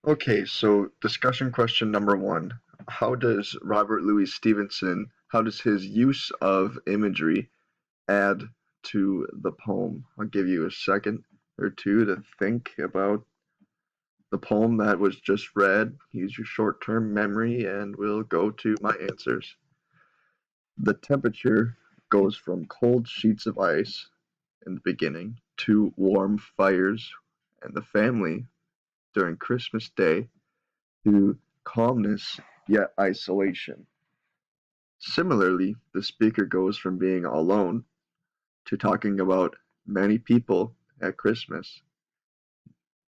Okay, so discussion question number one. How does his use of imagery add to the poem? I'll give you a second or two to think about the poem that was just read. Use your short-term memory and we'll go to my answers. The temperature goes from cold sheets of ice in the beginning to warm fires and the family during Christmas Day to calmness yet isolation. Similarly, the speaker goes from being alone to talking about many people at Christmas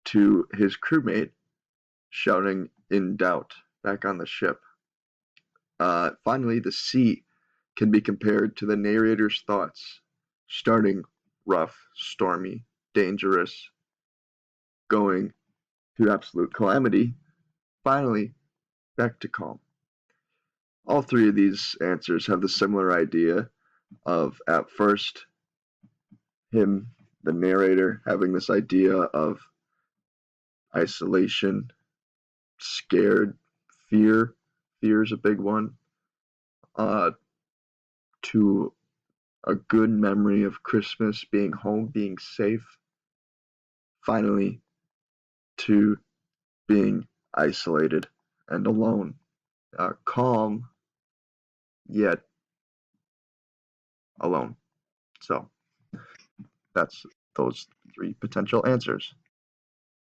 to his crewmate shouting in doubt back on the ship. Finally, the sea can be compared to the narrator's thoughts, starting rough, stormy, dangerous, going to absolute calamity, finally back to calm. All three of these answers have the similar idea of at first him, the narrator, having this idea of isolation, scared, fear. Fear is a big one. Uh, to a good memory of Christmas, being home, being safe. Finally, to being isolated and alone. Calm, yet alone. So that's those three potential answers.